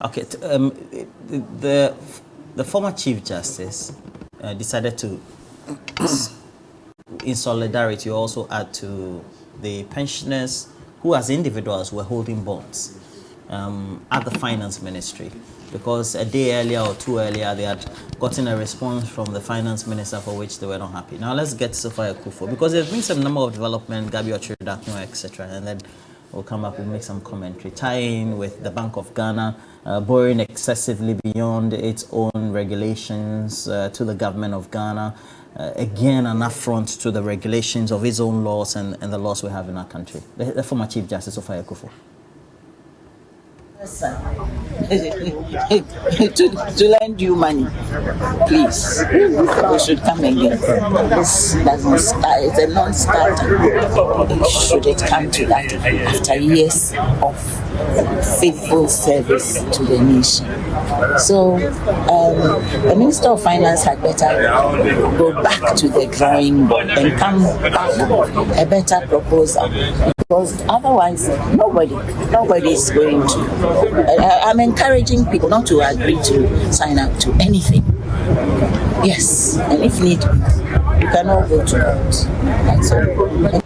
Okay, the former Chief Justice decided to, in solidarity, also add to the pensioners who, as individuals, were holding bonds at the Finance Ministry, because a day earlier or two earlier, they had gotten a response from the Finance Minister for which they were not happy. Now let's get to Sophia Akufo, because there's been some number of development, Gabi Ochridakno, etc., and then we'll come up and make some commentary, tying with the Bank of Ghana borrowing excessively beyond its own regulations to the government of Ghana. Again, an affront to the regulations of its own laws and the laws we have in our country. The former Chief Justice Sophia Akufo. to lend you money, please. We should come again. This doesn't start. It's a non-starter. Should it come to that after years of faithful service to the nation? So the Minister of Finance had better go back to the drawing board and come back with a better proposal. Because otherwise, nobody is going to. I'm encouraging people not to agree to sign up to anything. Yes, and if need, you can all go to court. That's all.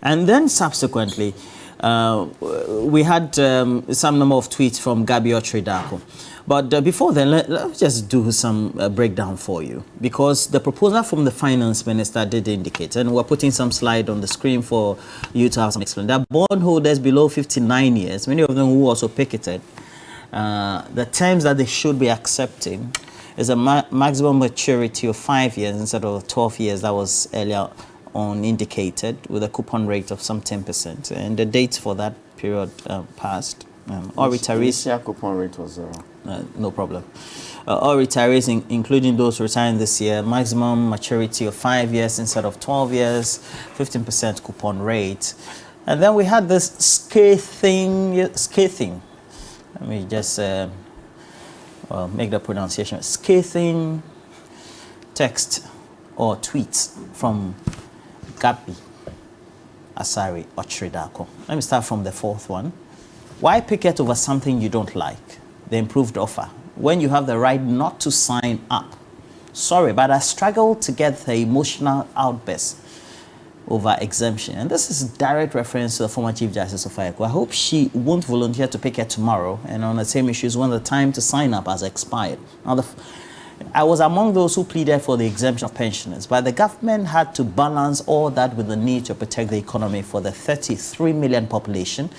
And then subsequently, we had some number of tweets from Gabi Ochridakno. But before then, let's just do some breakdown for you, because the proposal from the Finance Minister did indicate, and we're putting some slide on the screen for you to have some explanation, that bondholders below 59 years, many of them who also picketed, the terms that they should be accepting is a maximum maturity of 5 years instead of 12 years that was earlier on indicated, with a coupon rate of some 10%, and the dates for that period passed. All retirees, the coupon rate was 0. No problem. All retirees, including those retiring this year, maximum maturity of 5 years instead of 12 years, 15% coupon rate. And then we had this scathing. Let me just make the pronunciation. Scathing text or tweets from Gabi Asari Ochridakno. Let me start from the fourth one. Why picket over something you don't like? The improved offer, when you have the right not to sign up. Sorry, but I struggled to get the emotional outburst over exemption. And this is direct reference to the former Chief Justice of Akufo. I hope she won't volunteer to picket tomorrow and on the same issues when the time to sign up has expired. Now, I was among those who pleaded for the exemption of pensioners, but the government had to balance all that with the need to protect the economy for the 33 million population,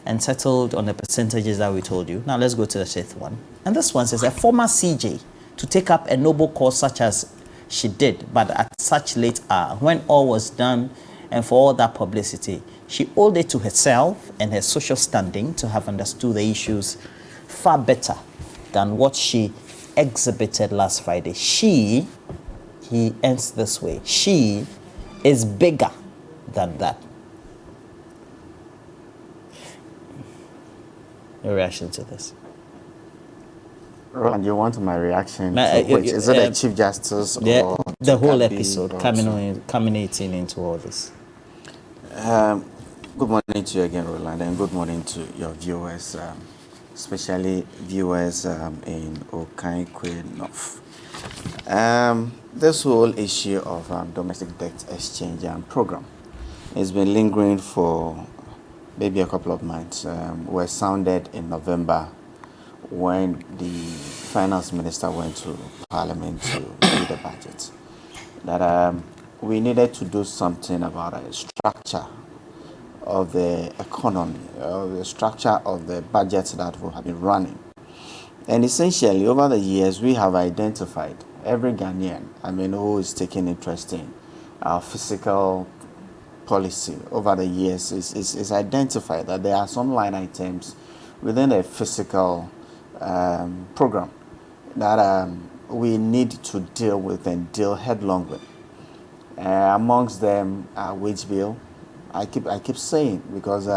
and settled on the percentages that we told you. Now let's go to the fifth one. And this one says, a former CJ to take up a noble cause such as she did, but at such late hour, when all was done and for all that publicity, she owed it to herself and her social standing to have understood the issues far better than what she exhibited last Friday. He ends this way, she is bigger than that. Your reaction to this? Roland, you want my reaction to which? Is it the Chief Justice or the whole episode culminating into all this? Good morning to you again, Roland, and good morning to your viewers, especially viewers in Okaikwe North. This whole issue of domestic debt exchange program has been lingering for maybe a couple of months. Were sounded in November when the Finance Minister went to Parliament to do the budget. That we needed to do something about a structure of the economy, the structure of the budgets that we have been running. And essentially, over the years, we have identified every Ghanaian, who is taking interest in our physical policy over the years is identified that there are some line items within a fiscal program that we need to deal with and deal headlong with. Amongst them, wage bill. I keep saying, because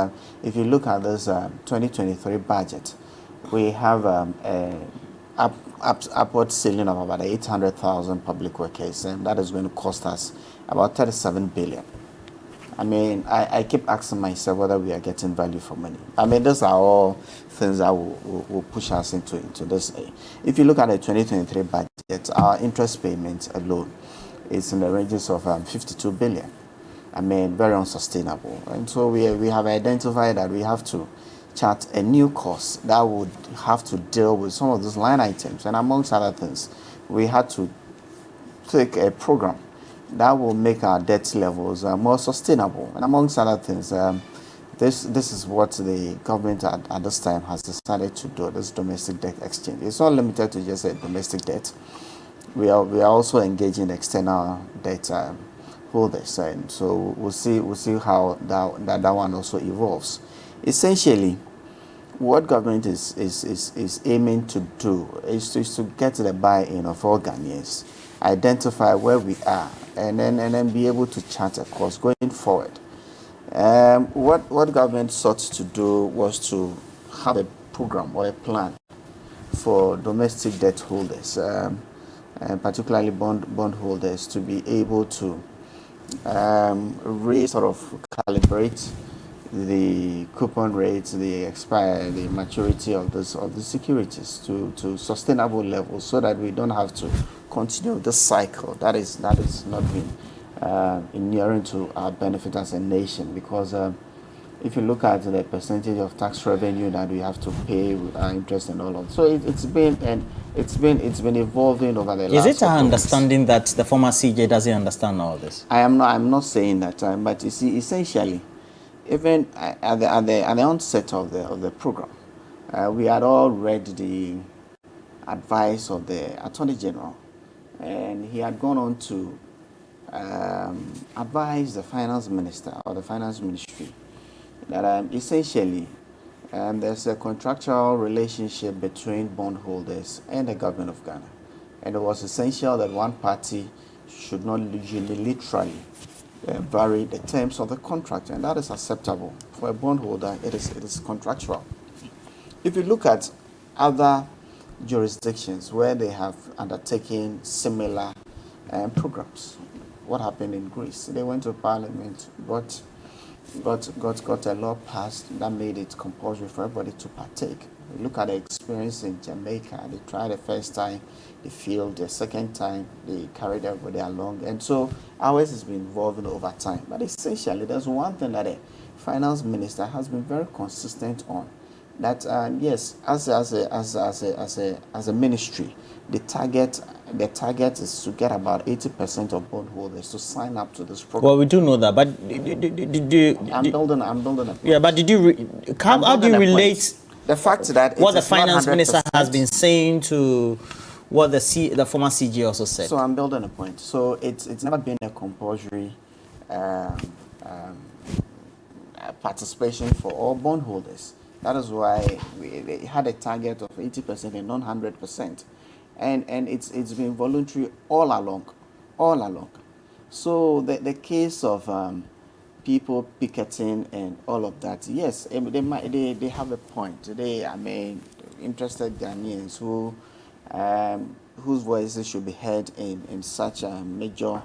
if you look at this 2023 budget, we have upward ceiling of about 800,000 public workers, and that is going to cost us about 37 billion. I mean, I keep asking myself whether we are getting value for money. I mean, those are all things that will push us into this. If you look at the 2023 budget, our interest payments alone is in the ranges of 52 billion. I mean, very unsustainable. And so we have identified that we have to chart a new course that would have to deal with some of those line items. And amongst other things, we had to take a program that will make our debt levels more sustainable. And amongst other things, this is what the government at this time has decided to do, this domestic debt exchange. It's not limited to just a domestic debt. We are also engaging external debt holders, and so we'll see how that one also evolves. Essentially, what government is aiming to do is to get the buy-in of all Ghanaians, identify where we are, and then be able to chart a course going forward. What government sought to do was to have a program or a plan for domestic debt holders, and particularly bond holders, to be able to sort of calibrate the coupon rates, the maturity of the securities to sustainable levels, so that we don't have to continue this cycle that is not been inuring to our benefit as a nation. Because if you look at the percentage of tax revenue that we have to pay with our interest and all of, so it's been evolving over the last. Is it our understanding that the former CJ doesn't understand all this? I'm not saying that, but you see, essentially, even at the onset of the program, we had all read the advice of the Attorney General, and he had gone on to advise the Finance Minister or the Finance Ministry that essentially there's a contractual relationship between bondholders and the government of Ghana, and it was essential that one party should not unilaterally vary the terms of the contract, and that is acceptable for a bondholder. It is contractual. If you look at other jurisdictions where they have undertaken similar programs, what happened in Greece? They went to Parliament, got a law passed that made it compulsory for everybody to partake. Look at the experience in Jamaica. They tried the first time, they failed. The second time, they carried everybody along. And so ours has been evolving over time. But essentially, there's one thing that the finance minister has been very consistent on. That yes, as a ministry, the target is to get about 80% of bondholders to sign up to this program. Well, we do know that, but did you? I'm building a point. Yeah, but did you? How do you relate the fact that what the finance minister has been saying to what the former CG also said? So I'm building a point. So it's never been a compulsory participation for all bondholders. That is why they had a target of 80% and not 100%, and it's been voluntary all along. So the case of people picketing and all of that, yes, they have a point. Interested Ghanaians whose voices should be heard in such major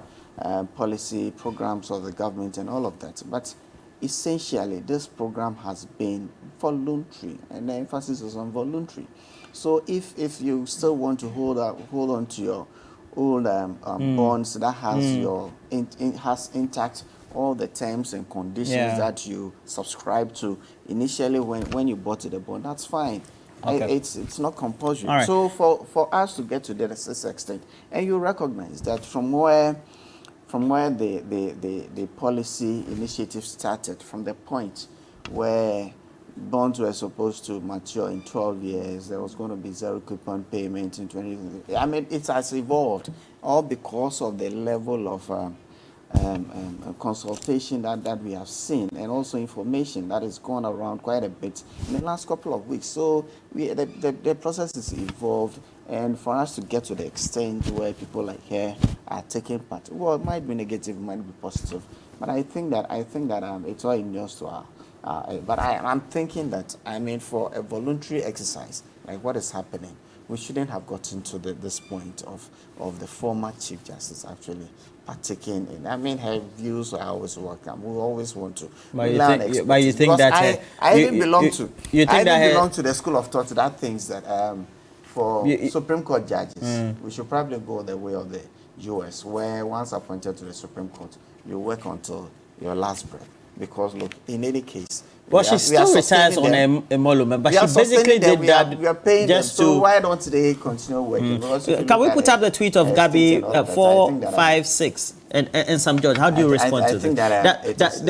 policy programs of the government and all of that. But essentially, this program has been voluntary, and the emphasis is on voluntary. So if you still want to hold on to your old bonds that has has intact all the terms and conditions that you subscribe to initially when you bought the bond, that's fine. Okay. It's not compulsory. Right. So for us to get to this extent, and you recognize that from where the policy initiative started, from the point where bonds were supposed to mature in 12 years, there was going to be zero coupon payment in 20. I mean, it has evolved, all because of the level of consultation that we have seen, and also information that has gone around quite a bit in the last couple of weeks. So the process is evolved, and for us to get to the extent where people like here are taking part, well, it might be negative, it might be positive, but I think that it's all in yours to our. But I'm thinking that, for a voluntary exercise like what is happening, we shouldn't have gotten to this point of the former Chief Justice actually partaking in. I mean, her views are always welcome. We always want to learn expertise. But you think that I even belong to the school of thought that thinks that for Supreme Court judges, we should probably go the way of the US, where once appointed to the Supreme Court, you work until your last breath. Because look, in any case, well, she still retires on a emolument, but she basically did that. We are paying just them, so to. why don't they continue working? Can we put up the tweet of Gabby 456 and some judge? How do you respond to that? Does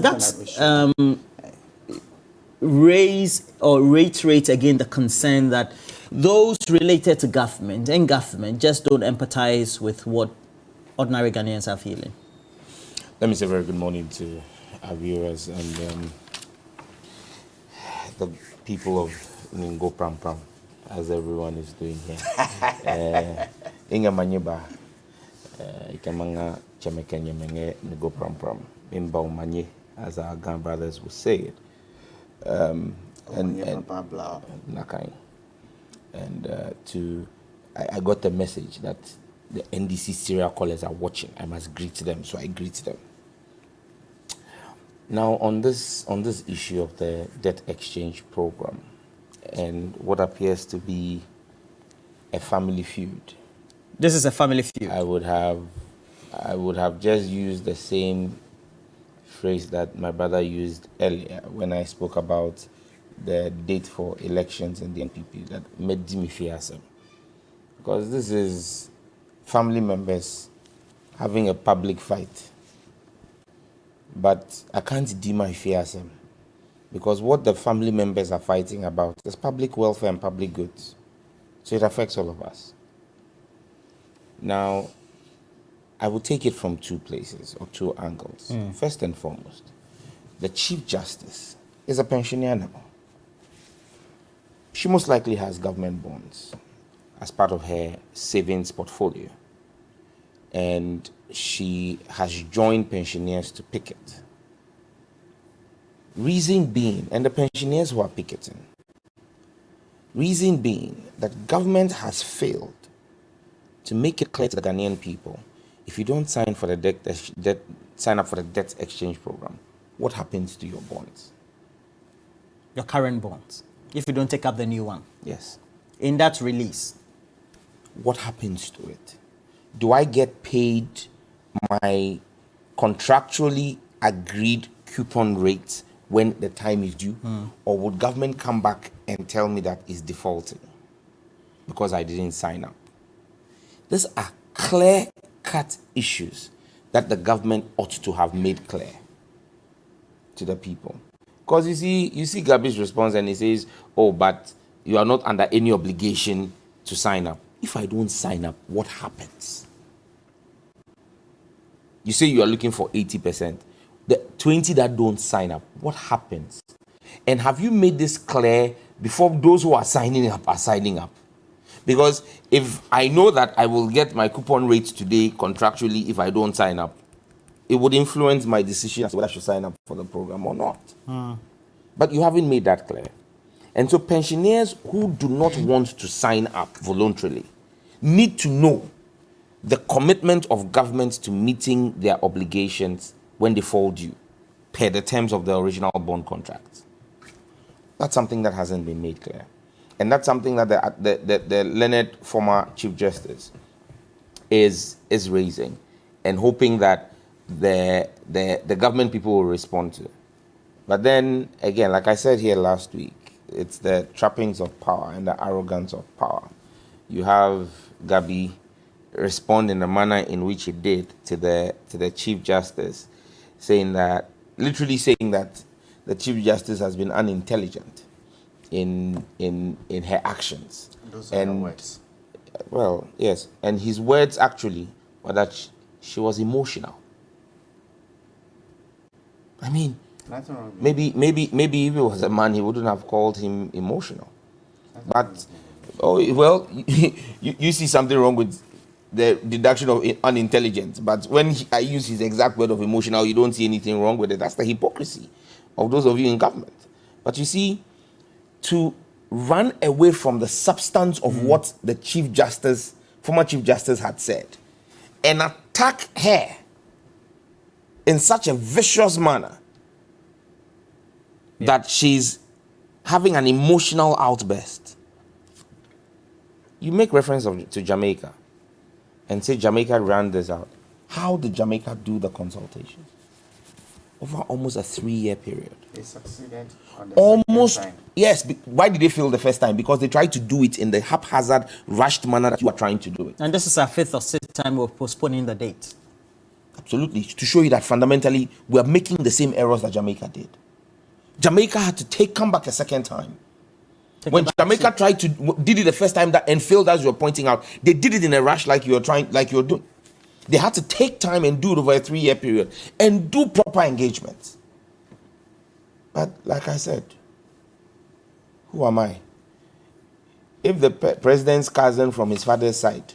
that raise or reiterate again the concern that those related to government and government just don't empathize with what ordinary Ghanaians are feeling? Let me say very good morning to our viewers and the people of Ningo Pram Pram, as everyone is doing here. Inga Manyeba, Ikamanga Chamekanya Menge Ningo Pram Pram, Imba Manye, as our Ghana brothers would say it. And Nakai. And I got a message that the NDC serial callers are watching. I must greet them, so I greet them. Now, on this issue of the debt exchange program and what appears to be a family feud. This is a family feud. I would have just used the same phrase that my brother used earlier when I spoke about the date for elections in the NPP, that Medimi Fiasem. Because this is family members having a public fight. But I can't deem my Fiasem, because what the family members are fighting about is public welfare and public goods. So it affects all of us. Now, I will take it from two places or two angles. First and foremost, the Chief Justice is a pensioner now. She most likely has government bonds as part of her savings portfolio. And she has joined pensioners to picket. Reason being, and the pensioners who are picketing, reason being that government has failed to make it clear to the Ghanaian people, if you don't sign for the sign up for the debt exchange program, what happens to your bonds? Your current bonds, if you don't take up the new one. Yes. In that release, what happens to it? Do I get paid my contractually agreed coupon rates when the time is due? Or would government come back and tell me that it's defaulting because I didn't sign up? These are clear-cut issues that the government ought to have made clear to the people. Because you see Gabi's response and he says, oh, but you are not under any obligation to sign up. If I don't sign up, what happens? You say you are looking for 80%. The 20 that don't sign up, what happens? And have you made this clear before those who are signing up are signing up? Because if I know that I will get my coupon rates today contractually if I don't sign up, it would influence my decision as to whether I should sign up for the program or not. But you haven't made that clear. And so pensioners who do not want to sign up voluntarily need to know the commitment of government to meeting their obligations when they fall due, per the terms of the original bond contract. That's something that hasn't been made clear. And that's something that the learned former Chief Justice is raising and hoping that the government people will respond to. But then, again, like I said here last week, it's the trappings of power and the arrogance of power. You have Gabi respond in the manner in which he did to the Chief Justice, literally saying that the Chief Justice has been unintelligent in her actions. Those are her words. Well, yes, and his words actually were that she was emotional. I mean, nothing wrong with maybe if he was a man, he wouldn't have called him emotional. But you see something wrong with the deduction of unintelligent. But when I use his exact word of emotional, you don't see anything wrong with it. That's the hypocrisy of those of you in government. But you see, to run away from the substance of what the former Chief Justice had said, and attack her in such a vicious manner that she's having an emotional outburst. You make reference to Jamaica and say Jamaica ran this out. How did Jamaica do the consultation? Over almost a 3-year period. They succeeded on the Almost, second time. yes. Why did they fail the first time? Because they tried to do it in the haphazard, rushed manner that you are trying to do it. And this is our 5th or 6th time of postponing the date. Absolutely. To show you that fundamentally, we are making the same errors that Jamaica did. Jamaica had to come back a second time. When Jamaica did it the first time and failed, as you were pointing out, they did it in a rush like you were doing. They had to take time and do it over a 3-year period and do proper engagements. But like I said, who am I? If the president's cousin from his father's side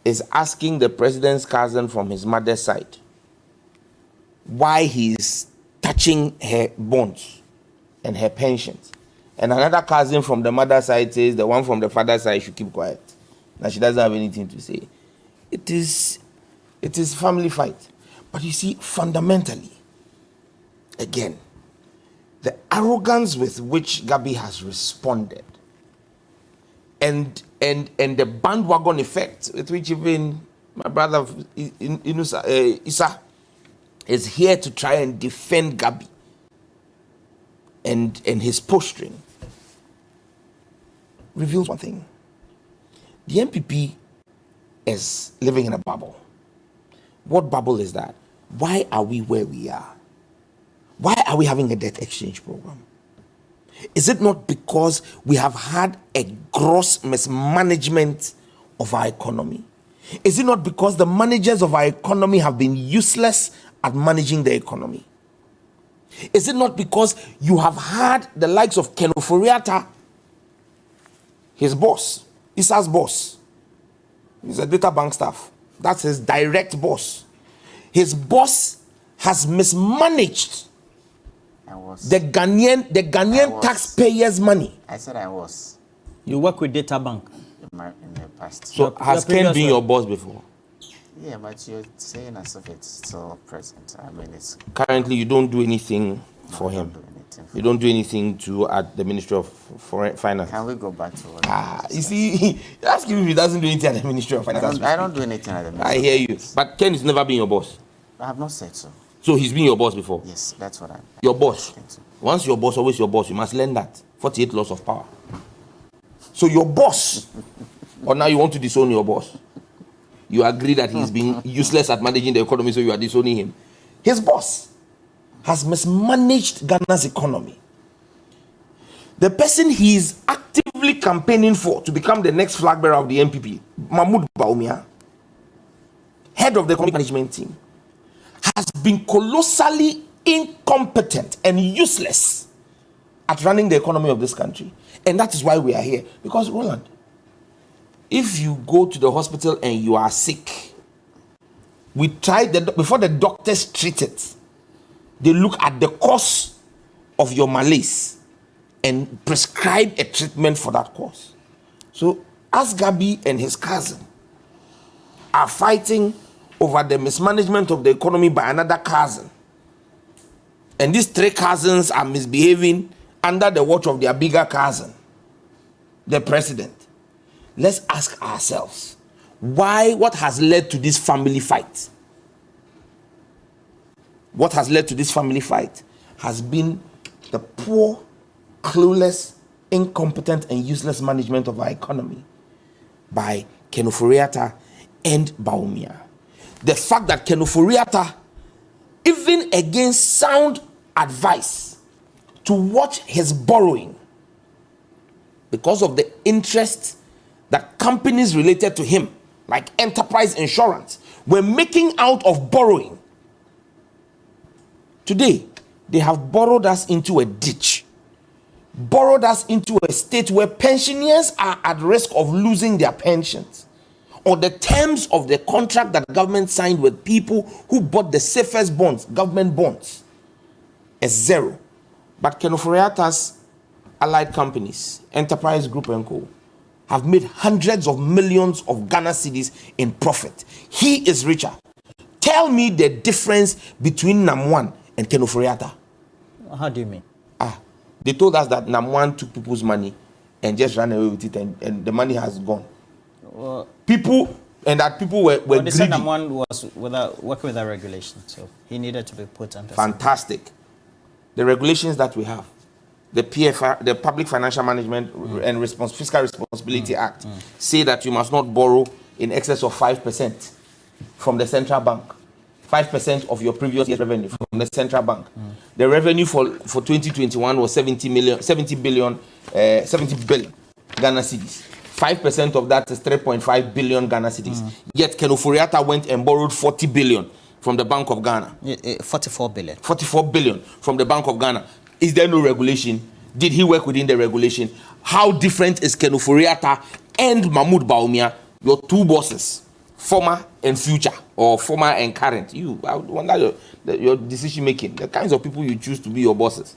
is asking the president's cousin from his mother's side why he's touching her bonds and her pensions, and another cousin from the mother's side says the one from the father's side should keep quiet, that she doesn't have anything to say, it is family fight. But you see, fundamentally, again, the arrogance with which Gabby has responded, and the bandwagon effect with which even my brother Isa is here to try and defend Gabby and his posturing, reveals one thing. The MPP is living in a bubble. What bubble is that? Why are we where we are? Why are we having a debt exchange program? Is it not because we have had a gross mismanagement of our economy? Is it not because the managers of our economy have been useless at managing the economy? Is it not because you have had the likes of Ken Oforiatta, his boss, Isa's boss? He's a data bank staff. That's his direct boss. His boss has mismanaged the Ghanaian taxpayers' money. I said I was You work with data bank. in the past. So has Ken been your boss before? Yeah, but you're saying as if it's still present. I mean, it's Currently, you don't do anything for him. You don't do anything at the Ministry of Finance. Can we go back to what? You see, ask him if he doesn't do anything at the Ministry of Finance. I don't do anything at the moment. I hear you. But Ken has never been your boss. I have not said so. So he's been your boss before. Yes, that's what I'm. Your boss. I think so. Once your boss, always your boss. You must learn that. 48 laws of power. So your boss, or now you want to disown your boss. You agree that he's been useless at managing the economy, so you are disowning him. His boss has mismanaged Ghana's economy. The person he is actively campaigning for to become the next flag bearer of the MPP, Mahmoud Bawumia, head of the economic management team, has been colossally incompetent and useless at running the economy of this country. And that is why we are here. Because, Roland, if you go to the hospital and you are sick, before the doctors treat it, they look at the cause of your malaise and prescribe a treatment for that cause. So, as Gabby and his cousin are fighting over the mismanagement of the economy by another cousin, and these 3 cousins are misbehaving under the watch of their bigger cousin, the president, let's ask ourselves, what has led to this family fight? What has led to this family fight has been the poor, clueless, incompetent, and useless management of our economy by Ken Oforiatta and Bawumia. The fact that Ken Oforiatta, even against sound advice to watch his borrowing, because of the interest that companies related to him, like Enterprise Insurance, were making out of borrowing. Today, they have borrowed us into a ditch, borrowed us into a state where pensioners are at risk of losing their pensions, or the terms of the contract that the government signed with people who bought the safest bonds, government bonds, is zero. But Ken Oforiatta's allied companies, Enterprise Group and Co., have made hundreds of millions of Ghana cedis in profit. He is richer. Tell me the difference between Nam1 and Ken Ofori-Atta. How do you mean? They told us that Nam1 took people's money and just ran away with it, and the money has gone. Well, People were they greedy. said Nam1 was working without regulation, so he needed to be put under. Fantastic. The regulations that we have, the PFR, the Public Financial Management and Fiscal Responsibility Act, say that you must not borrow in excess of 5% from the central bank. 5% of your previous year's revenue from the central bank. The revenue for 2021 was 70 billion Ghana cedis. 5% of that is 3.5 billion Ghana cedis. Yet Ken Ofori-Atta went and borrowed 40 billion from the Bank of Ghana. 44 billion. 44 billion from the Bank of Ghana. Is there no regulation? Did he work within the regulation? How different is Ken Ofori-Atta and Mahmoud Bawumia, your two bosses, former and future, or former and current? I wonder your decision making, the kinds of people you choose to be your bosses.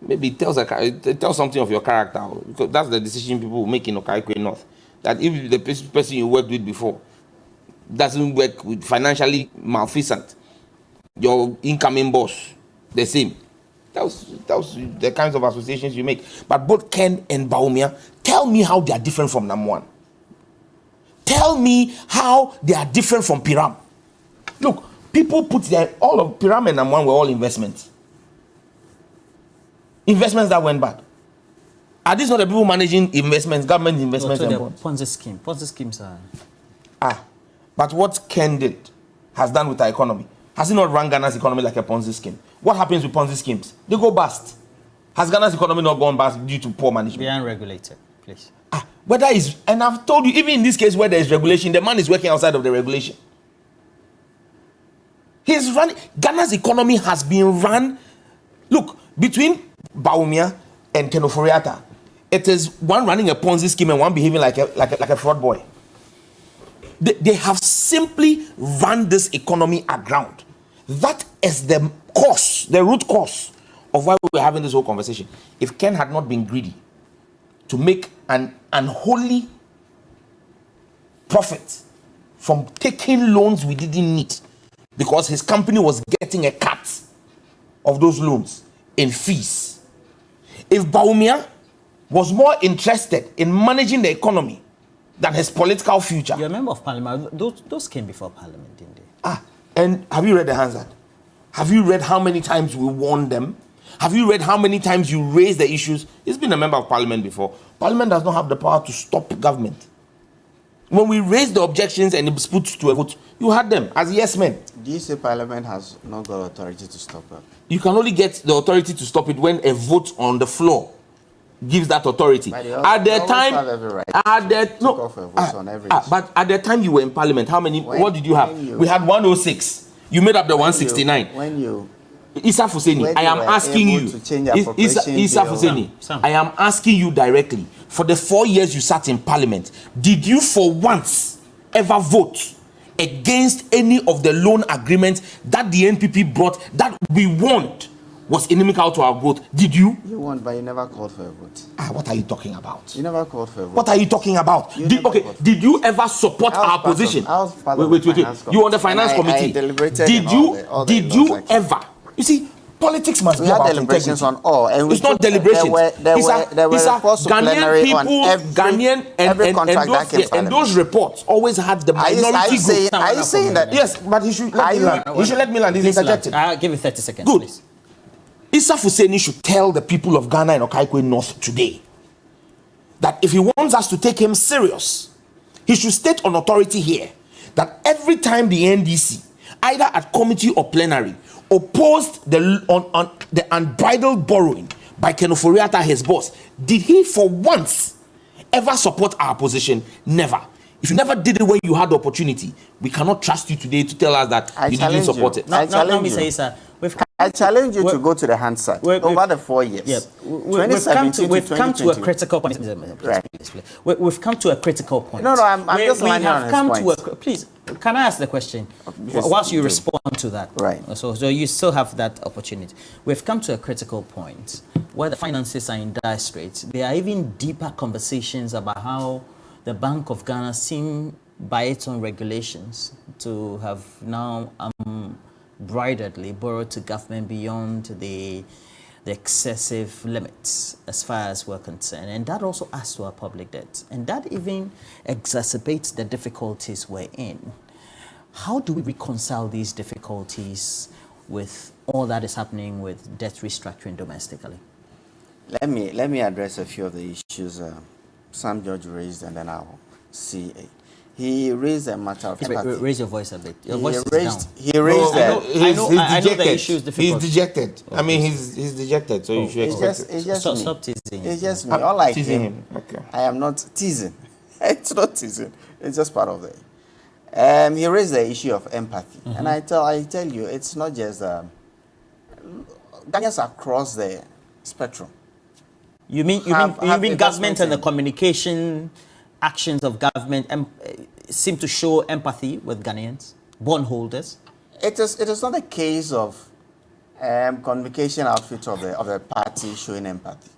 Maybe it tells something of your character, because that's the decision people will make in Okaikwe North. That if the person you worked with before doesn't work with financially malfeasant, your incoming boss, the same. That was the kinds of associations you make. But both Ken and Bawumia, tell me how they are different from Nam1. Tell me how they are different from Piram. Look, people put all of Piram and Nam1 were all investments. Investments that went bad. Are these not the people managing investments, government investments and bonds? Ponzi scheme. Ponzi schemes are. But what Ken has done with our economy, has he not run Ghana's economy like a Ponzi scheme? What happens with Ponzi schemes? They go bust. Has Ghana's economy not gone bust due to poor management? They are unregulated, please. And I've told you, even in this case where there is regulation, the man is working outside of the regulation. He's running. Ghana's economy has been run. Look, between Bawumia and Ken Ofori-Atta, it is one running a Ponzi scheme and one behaving like a fraud boy. They have simply run this economy aground. That is the cause, the root cause of why we're having this whole conversation. If Ken had not been greedy to make an unholy profit from taking loans we didn't need, because his company was getting a cut of those loans in fees. If Bawumia was more interested in managing the economy than his political future. You're a member of parliament. Those came before parliament, didn't they? And have you read the Hansard? Have you read how many times we warned them? Have you read how many times you raised the issues? He's been a member of parliament before. Parliament does not have the power to stop government. When we raised the objections and it was put to a vote, you had them as yes men. Do you say parliament has not got authority to stop it? You can only get the authority to stop it when a vote on the floor gives that authority. But at the time, but at the time you were in parliament, how many? What did you have? We had 106. You made up the 169. Issa Fuseni, I am asking you. Issa Fuseni, I am asking you directly. For the 4 years you sat in parliament, did you for once ever vote against any of the loan agreements that the NPP brought that we want was inimical to our growth? Did you? You won, but you never called for a vote. What are you talking about? You never called for a vote. What are you talking about? Did you ever support our position? Wait. You on the finance committee. Did you ever? You see, politics must be about deliberations on all. And it's not deliberations. There were reports to plenary people, on every contract that came and those reports always had the minority group. Are you saying that? Yes, but he should let me land. He should let me land. He's interjecting. I'll give you 30 seconds. Good. Please. Issa Fuseni should tell the people of Ghana and Okaikwe North today that if he wants us to take him serious, he should state on authority here that every time the NDC, either at committee or plenary, opposed the unbridled borrowing by Ken Ofori-Atta, his boss, did he for once ever support our position? Never. If you never did it when you had the opportunity, we cannot trust you today to tell us that you didn't support it. No, Mr. Issa, I challenge you to go to the Hansard over the 4 years. Yeah, we've come to a critical point. Right. We've come to a critical point. No, I'm just landing on his point. Please, can I ask the question whilst you respond to that? Right. So you still have that opportunity. We've come to a critical point where the finances are in dire straits. There are even deeper conversations about how the Bank of Ghana seem, by its own regulations, to have now bridledly borrowed to government beyond the excessive limits as far as we're concerned. And that also adds to our public debt. And that even exacerbates the difficulties we're in. How do we reconcile these difficulties with all that is happening with debt restructuring domestically? Let me address a few of the issues Sam George raised, and then I'll see. He raised a matter of empathy. Raise your voice a bit. Your voice is down. He raised I know the issue is difficult. He's dejected. I mean, he's dejected, so you should expect it. Stop teasing. It's just me. All like teasing him. Okay. I am not teasing. It's not teasing. It's just part of it. He raised the issue of empathy. And I tell you, it's not just Ghanaians across the spectrum. You mean government and the communication actions of government seem to show empathy with Ghanaians, bondholders? It is not a case of communication outfit of the party showing empathy.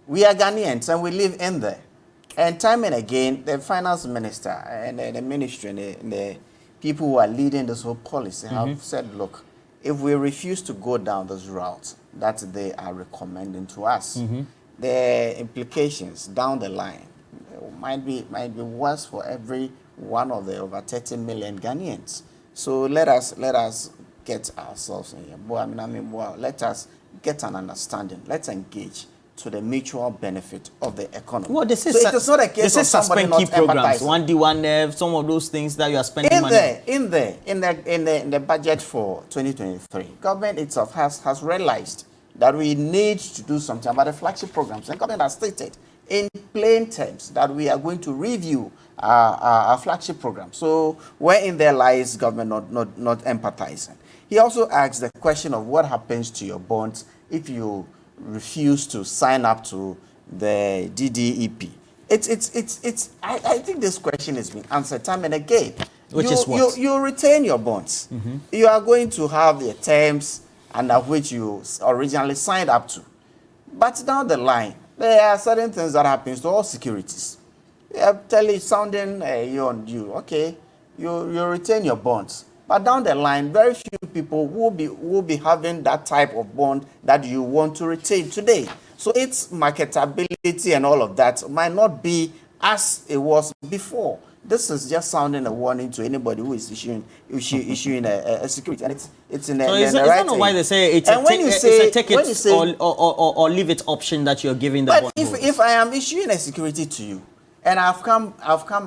We are Ghanaians and we live in there. And time and again, the finance minister and the ministry and the people who are leading this whole policy have said, look, if we refuse to go down this route that they are recommending to us, the implications down the line might be worse for every one of the over 30 million Ghanaians. So let us get ourselves in here. Let us get an understanding. Let's engage to the mutual benefit of the economy. Well, this is so it is not a case of somebody not programs, 1D, 1F, some of those things that you are spending money in the budget for 2023. Government itself has realized that we need to do something about the flagship programs. And government has stated in plain terms that we are going to review our flagship program. So where in there lies government not empathizing. He also asked the question of what happens to your bonds if you refuse to sign up to the DDEP. I think this question has been answered time and again. Which is what? You retain your bonds. You are going to have the terms under which you originally signed up to. But down the line, there are certain things that happens to all securities. Sounding you, okay, you retain your bonds. But down the line, very few people will be having that type of bond that you want to retain today. So its marketability and all of that might not be as it was before. This is just sounding a warning to anybody who is issuing a security, and it's in the right. So is that not why they say it's a take it or leave it option that you're giving the bond? But if I am issuing a security to you, and I've come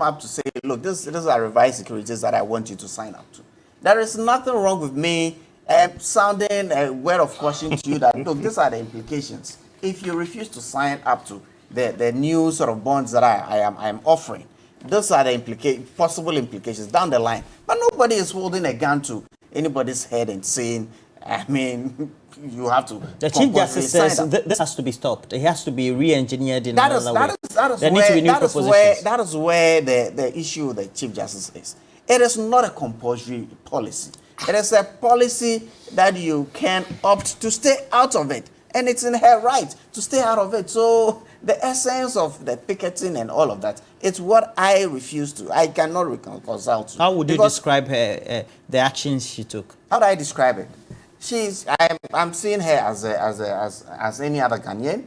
up to say, look, these are revised securities that I want you to sign up to. There is nothing wrong with me sounding a word of caution to you that, look, these are the implications. If you refuse to sign up to the new sort of bonds that I am offering, those are the possible implications down the line. But nobody is holding a gun to anybody's head and saying, you have to. The Chief Justice says this has to be stopped. It has to be re-engineered in another way. That is where the issue with the Chief Justice is. It is not a compulsory policy. It is a policy that you can opt to stay out of it. And it's in her right to stay out of it. So the essence of the picketing and all of that, it's what I refuse to. I cannot reconcile to. How would you describe her, the actions she took? How do I describe it? I'm seeing her as any other Ghanaian.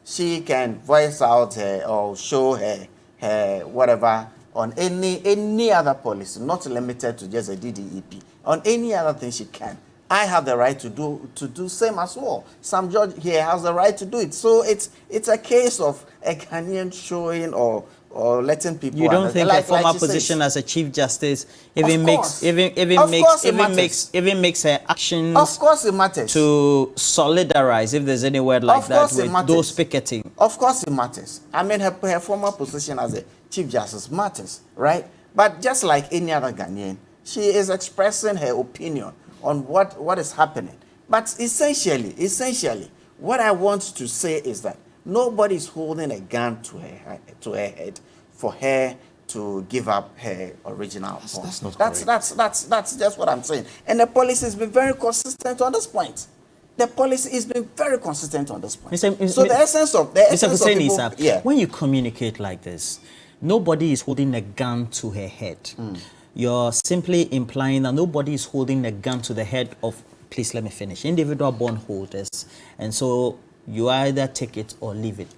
She can voice out or show her whatever on any other policy, not limited to just a DDEP. On any other thing she can. I have the right to do same as well. Sam George here has the right to do it. So it's a case of a Ghanaian showing or letting people. You don't think a former position as a Chief Justice even makes her actions? Of course it matters. To solidarize, if there's any word like that, with those picketing. Of course it matters. I mean, her former position as a Chief Justice matters, right? But just like any other Ghanaian, she is expressing her opinion on what is happening. But essentially, what I want to say is that nobody is holding a gun to her head for her to give up her original bond. That's not correct. That's just what I'm saying. And the policy has been very consistent on this point. The policy has been very consistent on this point. So the essence of people, yeah. When you communicate like this, nobody is holding a gun to her head. You're simply implying that nobody is holding a gun to the head of, please let me finish, individual bondholders. And so you either take it or leave it.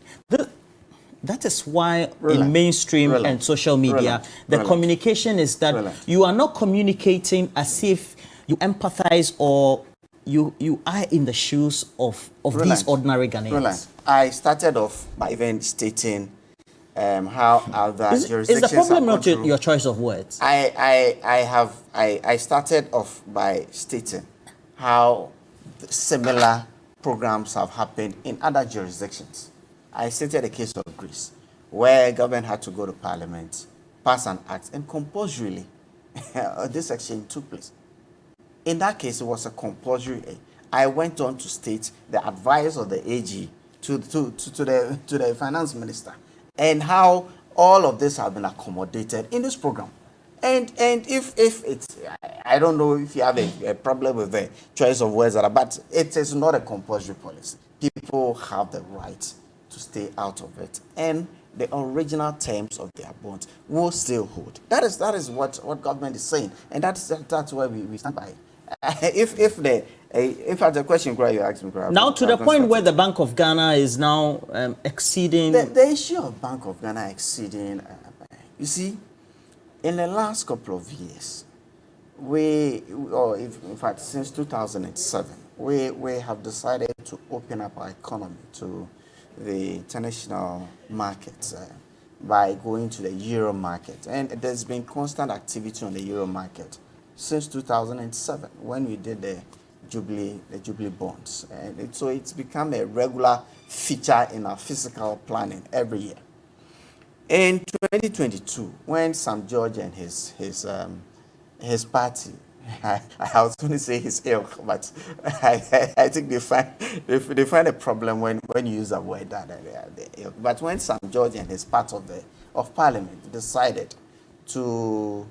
That is why in mainstream and social media, the communication is that you are not communicating as if you empathize or you are in the shoes of these ordinary Ghanaians. I started off by even stating how other jurisdictions is the problem not through. your choice of words? I started off by stating how similar programs have happened in other jurisdictions. I stated the case of Greece, where government had to go to parliament, pass an act, and compulsorily this exchange took place. In that case, it was a compulsory. I went on to state the advice of the AG to the finance minister, and how all of this have been accommodated in this program. And if it's, I don't know if you have a problem with the choice of words, but it is not a compulsory policy. People have the right to stay out of it, and the original terms of their bonds will still hold. That is what government is saying, and that's why we stand by. If at the question you asked me, now to the point where the Bank of Ghana is now exceeding the issue of Bank of Ghana exceeding. You see, in the last couple of years, in fact since 2007, we have decided to open up our economy to the international markets by going to the Euro market, and there's been constant activity on the Euro market since 2007 when we did the Jubilee bonds, and so it's become a regular feature in our fiscal planning every year. In 2022, when Sam George and his party, I was going to say his ilk, but I think they find a problem when you use a word that the ilk. But when Sam George and his part of Parliament decided to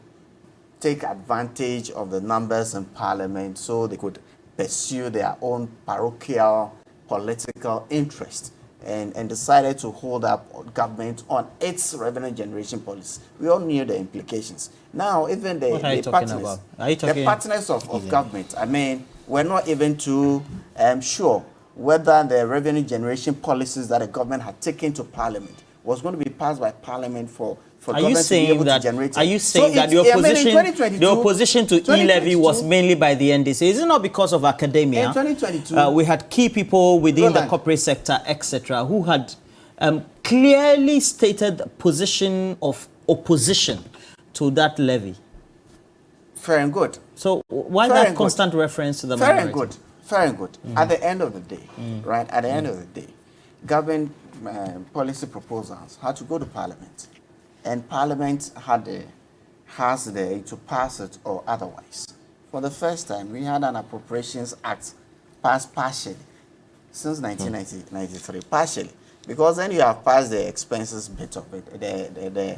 take advantage of the numbers in Parliament so they could pursue their own parochial political interest, and decided to hold up government on its revenue generation policy. We all knew the implications. Now, even the partners of government, I mean, we're not even too sure whether the revenue generation policies that the government had taken to Parliament was going to be passed by Parliament for government to be able to generate it. Are you saying that the opposition to e-levy was mainly by the NDC? Is it not because of academia? In 2022, we had key people within the corporate sector, etc., who had clearly stated the position of opposition to that levy. Fair and good. So why that constant reference to the minority? Fair and good. At the end of the day, right? At the end of the day, government policy proposals had to go to Parliament, and Parliament has to pass it or otherwise. For the first time, we had an Appropriations Act passed partially since 1993, partially, because then you have passed the expenses bit of it, the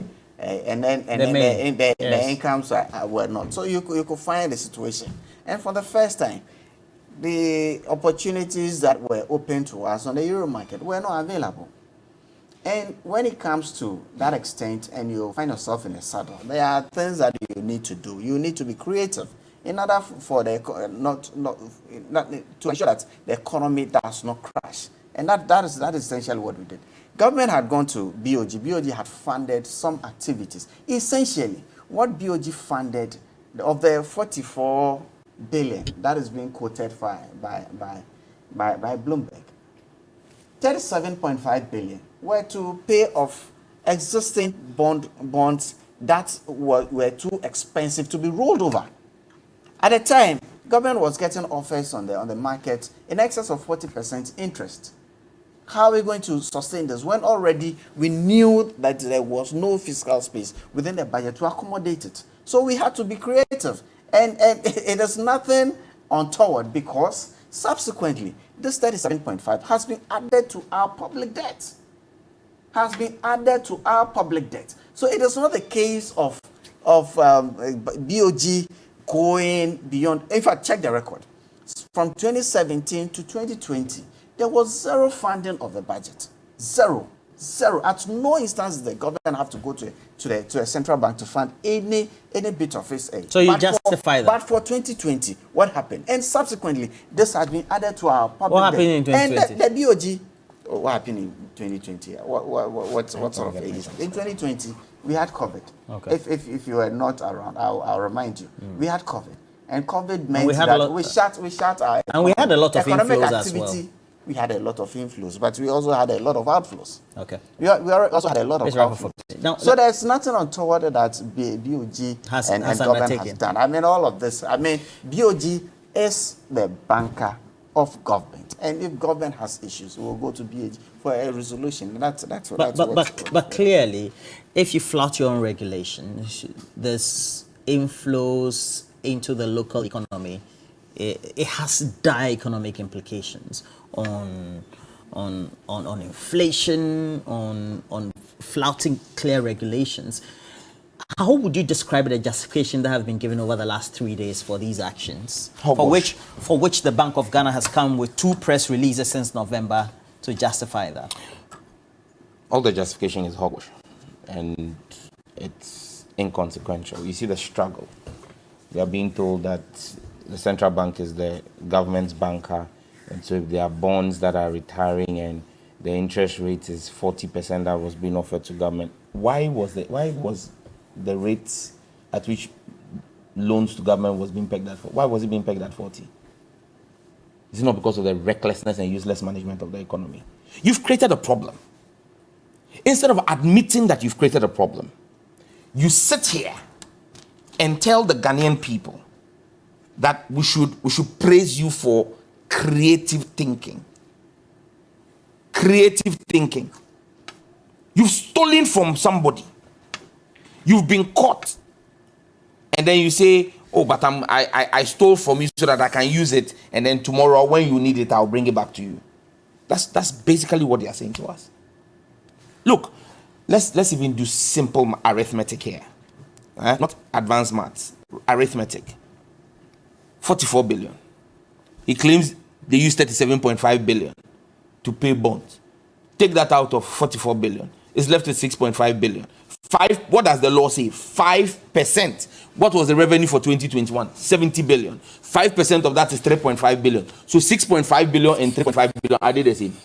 incomes were not. So you could find the situation, and for the first time, the opportunities that were open to us on the Euro market were not available. And when it comes to that extent and you find yourself in a saddle, there are things that you need to do. You need to be creative in order for the not to ensure that the economy does not crash. And that is essentially what we did. Government had gone to BOG. BOG had funded some activities. Essentially, what BOG funded of the 44 billion that is being quoted by Bloomberg, 37.5 billion were to pay off existing bonds that were too expensive to be rolled over. At the time, government was getting offers on the market in excess of 40% interest. How are we going to sustain this when already we knew that there was no fiscal space within the budget to accommodate it? So we had to be creative. And it is nothing untoward because subsequently this 37.5 has been added to our public debt. So it is not a case of BOG going beyond. In fact, check the record. From 2017 to 2020, there was zero funding of the budget. Zero. At no instance did the government have to go to a central bank to fund any bit of its aid. So you justify that. But for 2020, what happened? And subsequently, this has been added to our public What happened in 2020? And the BOG, what happened in 2020? What sort of aid is it? In 2020, we had COVID. Okay. If you were not around, I'll remind you. We had COVID. And COVID meant that we shut our and we had a lot of economic inflows activity. as well. We had a lot of inflows, but we also had a lot of outflows. Okay. We also had a lot of outflows. Now, so there's nothing untoward that BOG has and government has done. I mean, all of this. I mean, BOG is the banker of government, and if government has issues, we'll go to BOG for a resolution. But clearly, if you flout your own regulations, there's inflows into the local economy. It has dire economic implications on inflation, on flouting clear regulations. How would you describe the justification that has been given over the last 3 days for these actions? For which the Bank of Ghana has come with 2 press releases since November to justify that? All the justification is hogwash, and it's inconsequential. You see the struggle. We are being told that the central bank is the government's banker, and so if there are bonds that are retiring and the interest rate is 40% that was being offered to government, why was the rate at which loans to government was being pegged at? Why was it being pegged at 40? Is it not because of the recklessness and useless management of the economy? You've created a problem. Instead of admitting that you've created a problem, you sit here and tell the Ghanaian people that we should praise you for creative thinking. Creative thinking. You've stolen from somebody. You've been caught. And then you say, oh, but I stole from you so that I can use it, and then tomorrow when you need it, I'll bring it back to you. That's basically what they are saying to us. Look, let's even do simple arithmetic here. Not advanced maths, arithmetic. 44 billion. He claims they used 37.5 billion to pay bonds. Take that out of 44 billion. It's left with 6.5 billion. What does the law say? 5%. What was the revenue for 2021? 70 billion. 5% of that is 3.5 billion. So 6.5 billion and 3.5 billion, are they the same?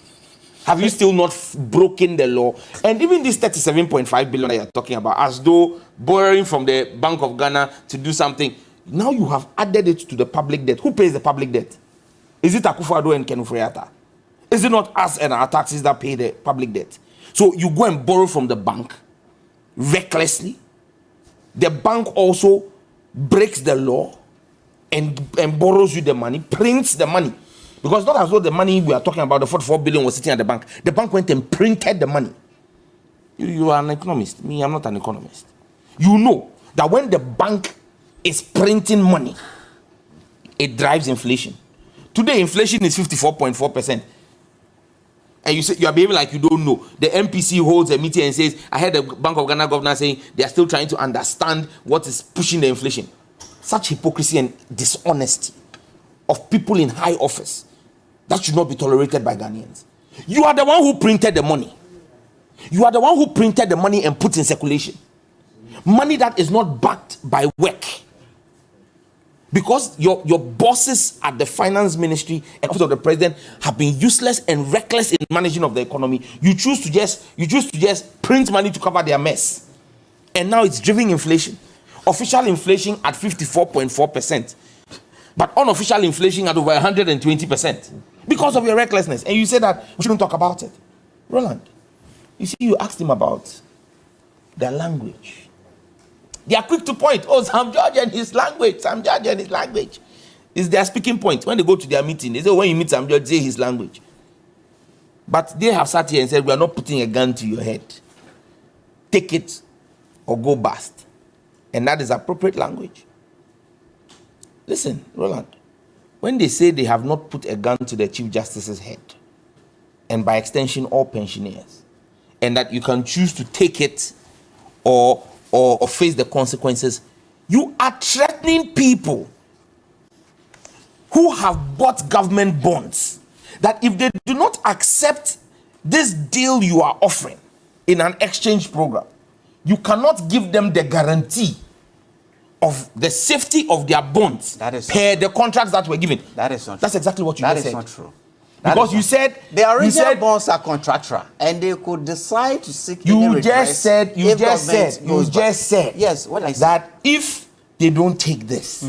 Have you still not broken the law? And even this 37.5 billion that you're talking about, as though borrowing from the Bank of Ghana to do something, now you have added it to the public debt. Who pays the public debt? Is it Akufo-Addo and Ken Ofori-Atta? Is it not us and our taxes that pay the public debt? So you go and borrow from the bank recklessly. The bank also breaks the law and borrows you the money, prints the money. Because not as though the money we are talking about, the 44 billion, was sitting at the bank. The bank went and printed the money. You are an economist. Me, I'm not an economist. You know that when the bank is printing money, it drives inflation. Today, inflation is 54.4%. And you say you are behaving like you don't know. The MPC holds a meeting and says, I heard the Bank of Ghana governor saying they are still trying to understand what is pushing the inflation. Such hypocrisy and dishonesty of people in high office, that should not be tolerated by Ghanaians. You are the one who printed the money. You are the one who printed the money and put in circulation. Money that is not backed by work. Because your bosses at the finance ministry and office of the president have been useless and reckless in managing of the economy. You choose to just print money to cover their mess. And now it's driving inflation. Official inflation at 54.4%. But unofficial inflation at over 120%. Because of your recklessness. And you say that we shouldn't talk about it. Roland, you see, you asked him about their language. They are quick to point. Oh, Sam George and his language. Sam George and his language is their speaking point. When they go to their meeting, they say, when you meet Sam George, say his language. But they have sat here and said, we are not putting a gun to your head. Take it or go bust. And that is appropriate language. Listen, Roland, when they say they have not put a gun to the Chief Justice's head, and by extension, all pensioners, and that you can choose to take it or face the consequences, you are threatening people who have bought government bonds that if they do not accept this deal you are offering in an exchange program, you cannot give them the guarantee of the safety of their bonds per the contracts that were given. That is not true. That's exactly what you just said. That is not true. Because you said the original bonds are contractual, and they could decide to seek. You just said. Yes, what I said. That if they don't take this,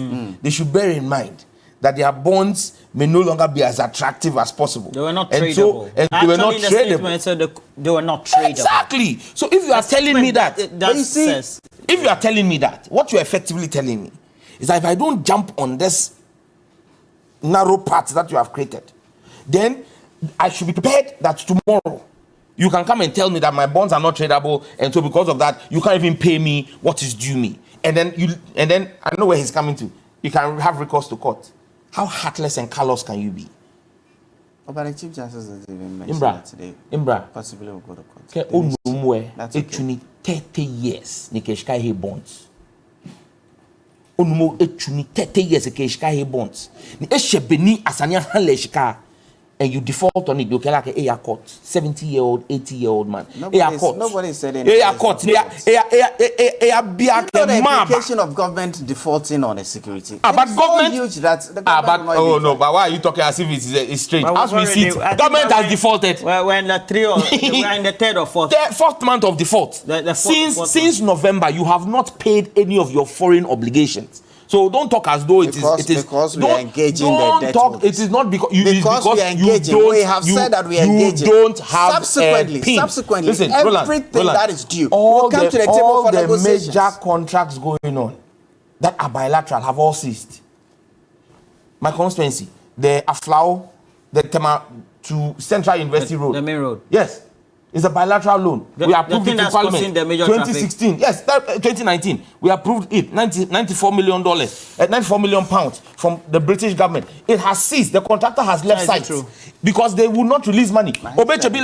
they should bear in mind that their bonds may no longer be as attractive as possible. They were not and tradable. So, they were not tradable. So they were not tradable. Exactly. So if you are telling me that, if you are telling me that, what you are effectively telling me is that if I don't jump on this narrow path that you have created, then I should be prepared that tomorrow you can come and tell me that my bonds are not tradable, and so because of that, you can't even pay me what is due me. And then I know where he's coming to. You can have recourse to court. How heartless and callous can you be? Oh, but the Chief Justice doesn't even mention that today. Possibly will go to court. That's okay. 30 years. Nikeshka he bonds. Onumo etuni 30 years Nikeshka he bonds. Ni eshebeni asanya haleshka. And you default on it, you can like a court, 70-year-old, 80-year-old man. Nobody said anything. Court. The implication of government defaulting on a security. But government huge that the government but why are you talking as if it's strange? As we see, government has defaulted. We're in the third or fourth. The fourth month of default. Since November, you have not paid any of your foreign obligations. So don't talk as though it is because we are engaging the debt holders. It is not because we are engaging. We have said that we are engaging. You don't have subsequently, listen, everything Roland, that is due will come to the table for negotiations. All the major contracts going on that are bilateral have all ceased. My constituency, the Aflao, the Tema to Central University Road, the main road. Yes. It's a bilateral loan. We approved it in Parliament. 2016, yes, 2019. We approved it. $94 million, 94 million pounds from the British government. It has ceased. The contractor has left site because they will not release money. Obechebi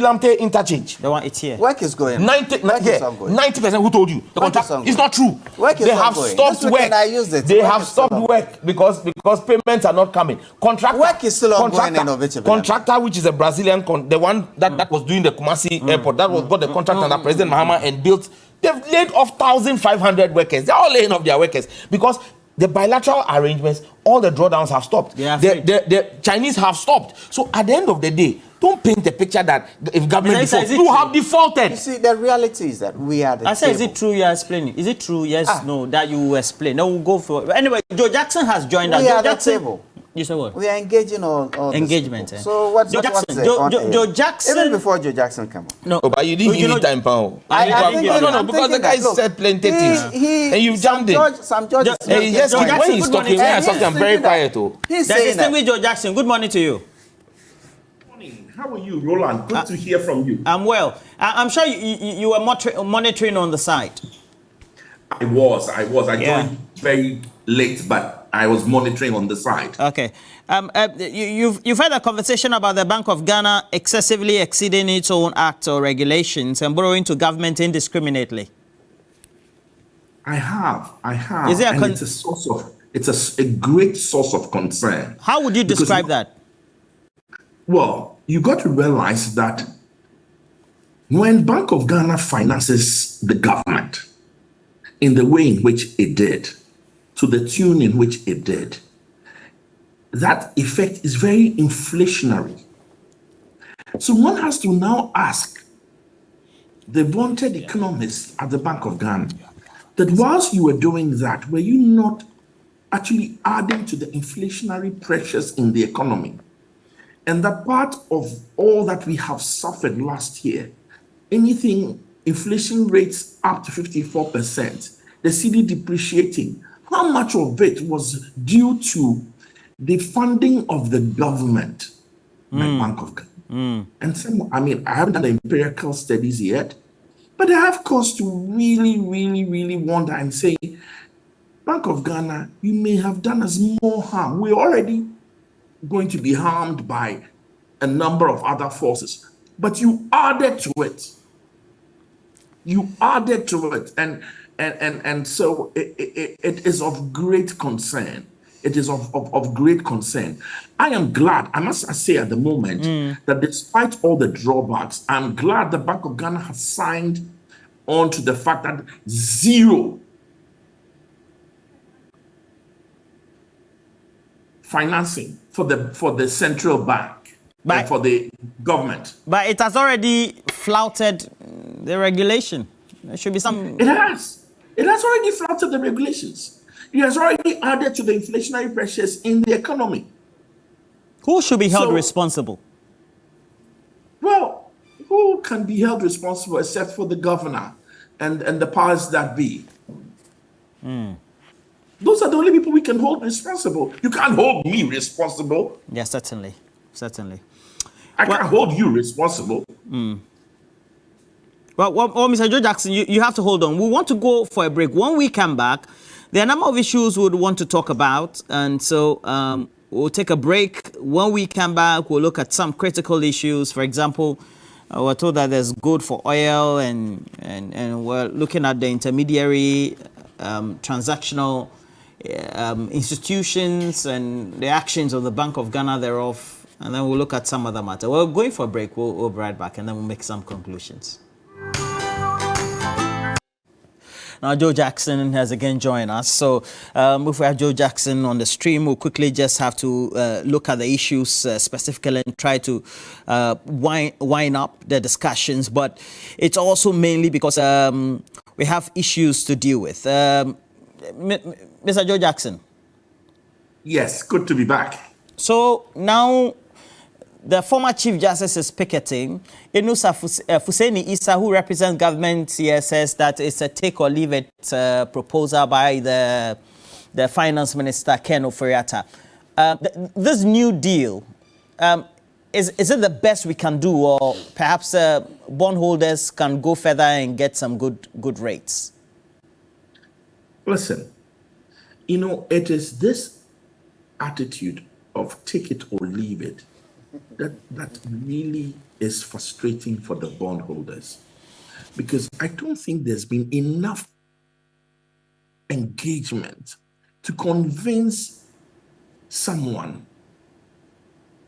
Lamte interchange. The one it's here. Work is going. 90%. Who told you? The contractor. It's not true. They have stopped work. They have stopped work because payments are not coming. Work is still ongoing in Obechebi. Contractor, which is a Brazilian, the one that was doing the Kumasi airport, that was got the contract under President Mahama and built. They've laid off 1,500 workers. They're all laying off their workers because the bilateral arrangements, all the drawdowns have stopped. The Chinese have stopped. So at the end of the day, don't paint a picture that if government defaults, you have defaulted. You see, the reality is that we are the is it true you're explaining? Is it true? Yes, no, that you will explain. No, we'll go for it. Anyway, Joe Jackson has joined us. We are the table. You say what? We are engaging all engagement. So what's Joe Jackson? Even before Joe Jackson came on. No, but you didn't give me time, Pao. Because the guy said plenty things, and you jumped in. Yes, when he's talking, I'm very quiet. He's saying that. Joe Jackson, good morning to you. Morning. How are you, Roland? Good to hear from you. I'm well. I'm sure you were monitoring on the site. I was. I joined very late, but I was monitoring on the side. Okay. You've had a conversation about the Bank of Ghana excessively exceeding its own acts or regulations and borrowing to government indiscriminately. I have. Is it it's a great source of concern. How would you describe that? Well, you got to realize that when Bank of Ghana finances the government in the way in which it did, to the tune in which it did, that effect is very inflationary. So one has to now ask the vaunted economists at the Bank of Ghana that whilst you were doing that, were you not actually adding to the inflationary pressures in the economy? And that part of all that we have suffered last year, anything inflation rates up to 54%, the CD depreciating, how much of it was due to the funding of the government by Bank of Ghana? And some, I mean, I haven't done the empirical studies yet, but I have cause to really, really, really wonder and say, Bank of Ghana, you may have done us more harm. We're already going to be harmed by a number of other forces, but you added to it. You added to it, and so it is of great concern. It is of great concern. I am glad, I must say at the moment, that despite all the drawbacks, I'm glad the Bank of Ghana has signed on to the fact that zero financing for the central bank and But for the government. but it has already flouted the regulation. There should be some. It has. It has already flouted the regulations. It has already added to the inflationary pressures in the economy. Who should be held So, responsible? well, who can be held responsible except for the governor and the powers that be? Those are the only people we can hold responsible. You can't hold me responsible. Yes, certainly, certainly. I Well- can't hold you responsible. Well, Mr. Joe Jackson, you have to hold on. We want to go for a break. When we come back, there are a number of issues we would want to talk about. And so we'll take a break. When we come back, we'll look at some critical issues. For example, we're told that there's gold for oil, and we're looking at the intermediary transactional institutions and the actions of the Bank of Ghana thereof. And then we'll look at some other matter. We're going for a break. We'll be right back, and then we'll make some conclusions. Now, Joe Jackson has again joined us. So if we have Joe Jackson on the stream, we'll quickly just have to look at the issues specifically and try to wind up the discussions. But it's also mainly because we have issues to deal with. Mr. Joe Jackson. Yes, good to be back. So now the former Chief Justice is picketing. Inusa Fuseni Issa, who represents government here, says that it's a take or leave it proposal by the Finance Minister, Ken Oforiatta. This new deal, is it the best we can do, or perhaps bondholders can go further and get some good rates? Listen, it is this attitude of take it or leave it that really is frustrating for the bondholders, because I don't think there's been enough engagement to convince someone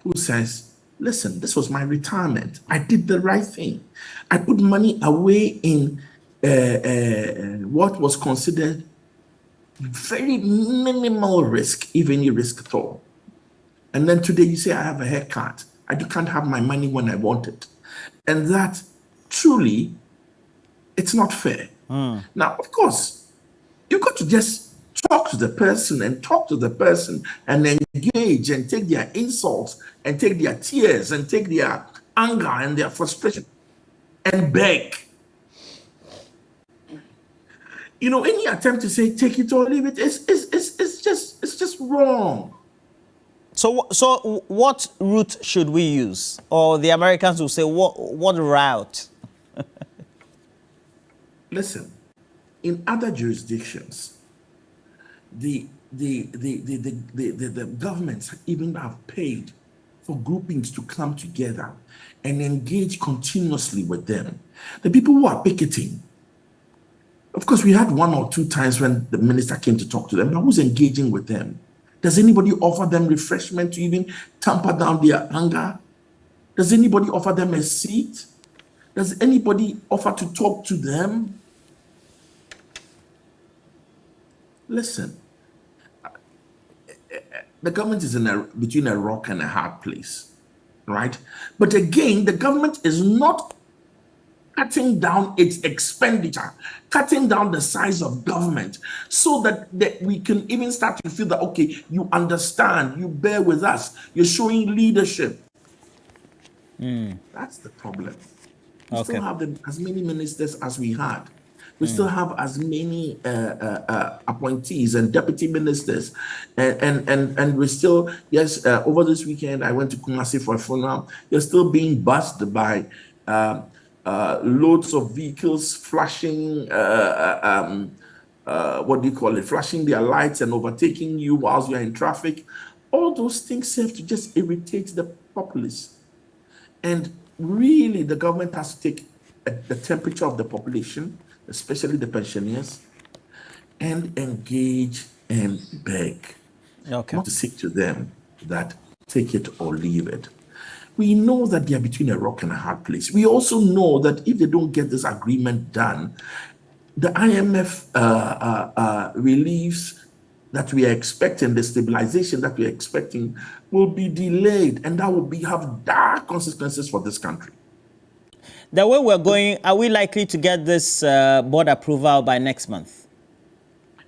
who says, listen, this was my retirement. I did the right thing. I put money away in what was considered very minimal risk, if any risk at all. And then today you say, I have a haircut. I can't have my money when I want it. And that truly, it's not fair. Now, of course, you've got to just talk to the person and engage and take their insults and take their tears and take their anger and their frustration and beg. Any attempt to say take it or leave it is just wrong. So what route should we use? Or the Americans will say, what route? Listen, in other jurisdictions, the governments even have paid for groupings to come together and engage continuously with them. The people who are picketing, of course, we had one or two times when the minister came to talk to them, but who's engaging with them? Does anybody offer them refreshment to even tamper down their anger? Does anybody offer them a seat? Does anybody offer to talk to them? Listen, the government is between a rock and a hard place, right? But again, the government is not cutting down its expenditure, cutting down the size of government, so that we can even start to feel that, okay, you understand, you bear with us, you're showing leadership. That's the problem. We still have as many ministers as we had. We still have as many appointees and deputy ministers, and we're still, yes. Over this weekend, I went to Kumasi for a funeral. You're still being buzzed by loads of vehicles flashing. What do you call it? Flashing their lights and overtaking you whilst you're in traffic. All those things serve to just irritate the populace. And really, the government has to take the temperature of the population, especially the pensioners, and engage and beg. Okay. Not to say to them that take it or leave it. We know that they are between a rock and a hard place. We also know that if they don't get this agreement done, the IMF reliefs that we are expecting, the stabilization that we are expecting, will be delayed, and that will have dark consequences for this country. The way we're going, are we likely to get this board approval by next month?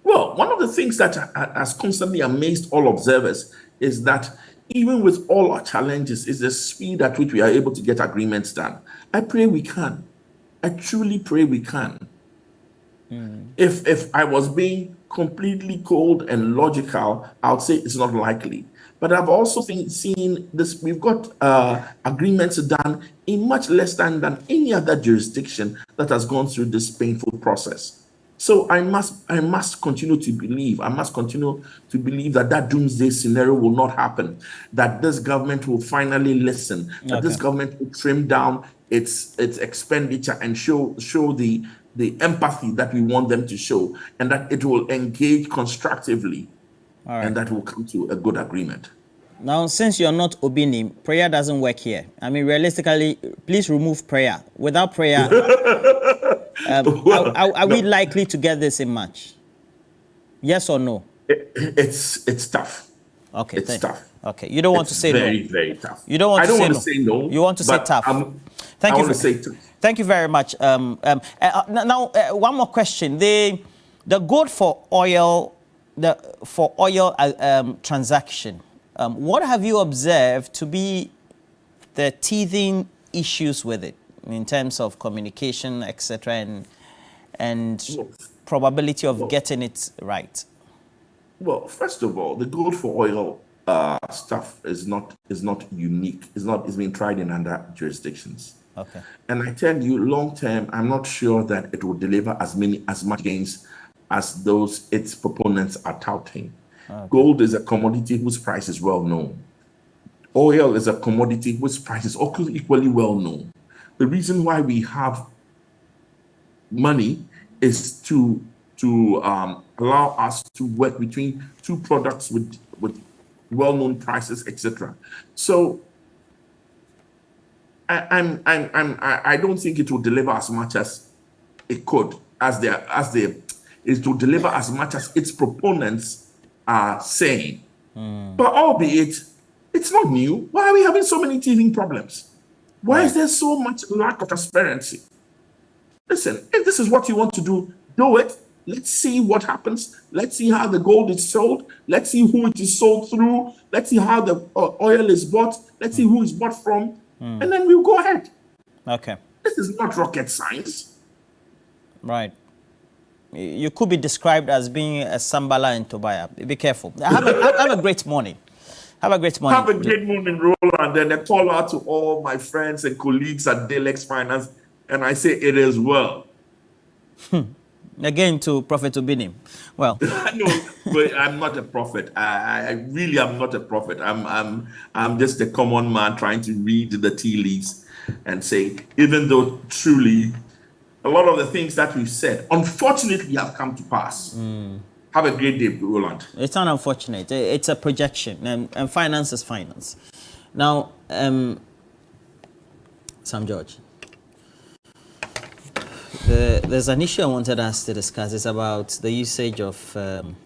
Well, one of the things that has constantly amazed all observers is that even with all our challenges, is the speed at which we are able to get agreements done. I pray we can. I truly pray we can. If I was being completely cold and logical, I would say it's not likely. But I've also seen this. We've got agreements done in much less time than any other jurisdiction that has gone through this painful process. So I must continue to believe. I must continue to believe that doomsday scenario will not happen. That this government will finally listen. That this government will trim down its expenditure and show the empathy that we want them to show, and that it will engage constructively, and that will come to a good agreement. Now, since you're not Obinim, prayer doesn't work here. I mean, realistically, please remove prayer. Without prayer, are we likely to get this in March? Yes or no? It's tough. Okay, it's tough. Okay, you don't want to say very, no. very tough. You don't want I to don't say want no. to say no. You want to say tough. Thank you. Thank you very much. Now, one more question. The goal for oil, transaction. What have you observed to be the teething issues with it in terms of communication, etc., and probability of getting it right? Well, first of all, the gold for oil stuff is not unique. It's been tried in other jurisdictions. Okay. And I tell you, long term, I'm not sure that it will deliver as much gains as those its proponents are touting. Okay. Gold is a commodity whose price is well known. Oil is a commodity whose price is also equally well known. The reason why we have money is to allow us to work between two products with well-known prices, etc. So I don't think it will deliver as much as it could, it will deliver as much as its proponents are saying. But albeit, it's not new. Why are we having so many teething problems? Why is there so much lack of transparency? Listen, if this is what you want to do it. Let's see what happens. Let's see how the gold is sold. Let's see who it is sold through. Let's see how the oil is bought. Let's see who is bought from. And then we'll go ahead. Okay. This is not rocket science. Right. You could be described as being a Sambala and Tobiah. Be careful. Have a great morning. Have a great morning. Have a great morning, Roland. And a call out to all my friends and colleagues at Delex Finance. And I say it is well. Again to Prophet Obinim. Well, no, but I'm not a prophet. I really am not a prophet. I'm just a common man trying to read the tea leaves and say, even though truly a lot of the things that we've said, unfortunately, have come to pass. Have a great day, Roland. It's not unfortunate. It's a projection, and finance is finance. Now, Sam George. There's an issue I wanted us to discuss. It's about the usage of, and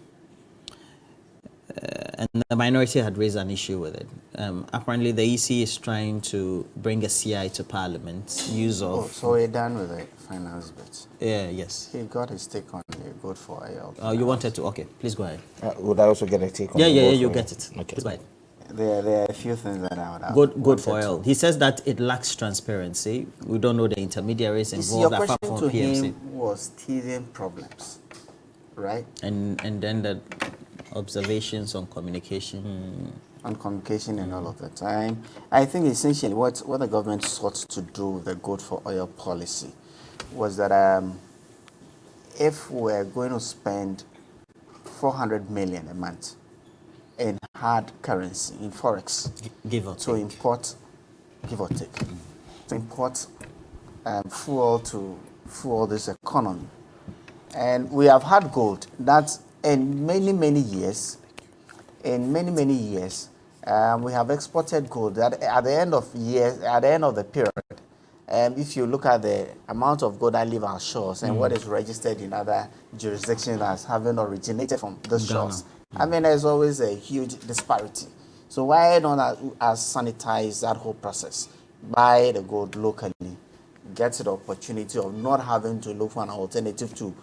the minority had raised an issue with it. Apparently, the EC is trying to bring a CI to Parliament. Use of. So we're done with the finance bit. Yeah. Yes. He got his take on the good for oil. You wanted to? Okay, please go ahead. Would I also get a take on? Yeah. You get it. Okay. Please go ahead. There are a few things that I would have Good for wanted oil. to- He says that it lacks transparency. We don't know the intermediaries You see, your involved apart question from to PMC. him was teething problems, right? And then the observations on communication. On communication and all of the time. I think essentially what the government sought to do with the good for oil policy was that if we're going to spend 400 million a month in hard currency, in forex, Give or to take. import, give or take, to import fuel to fuel this economy. And we have had gold that in many years, we have exported gold that at the end of the period, if you look at the amount of gold that leave our shores and what is registered in other jurisdictions as having originated from the shores, I mean, there's always a huge disparity. So why not as sanitize that whole process? Buy the gold locally, get the opportunity of not having to look for an alternative to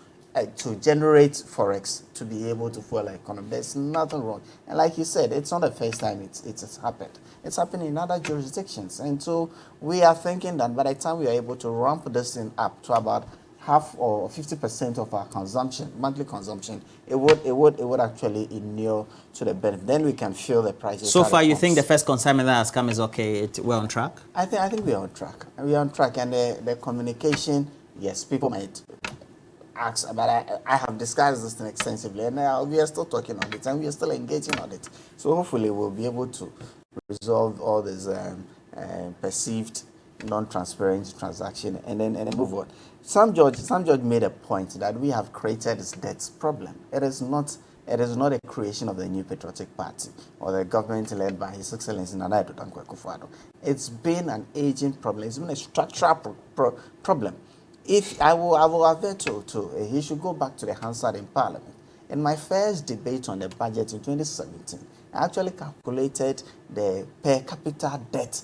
generate forex to be able to fuel the economy. There's nothing wrong. And like you said, it's not the first time it's happened. It's happened in other jurisdictions. And so we are thinking that by the time we are able to ramp this thing up to about half or 50% of our consumption, monthly consumption, it would actually inure to the benefit. Then we can feel the prices. So far, you think the first consignment that has come is okay? We're on track? I think we're on track. We are on track. And the communication, yes, people might ask, but I have discussed this thing extensively, and we are still talking on it, and we are still engaging on it. So hopefully we'll be able to resolve all this perceived non-transparent transaction and then move on. Some judge made a point that we have created this debt problem. It is not a creation of the New Patriotic Party or the government led by His Excellency Nana Addo Dankwa Akufo-Addo. It's been an aging problem. It's been a structural problem. If I will advert to he should go back to the Hansard in Parliament. In my first debate on the budget in 2017, I actually calculated the per capita debt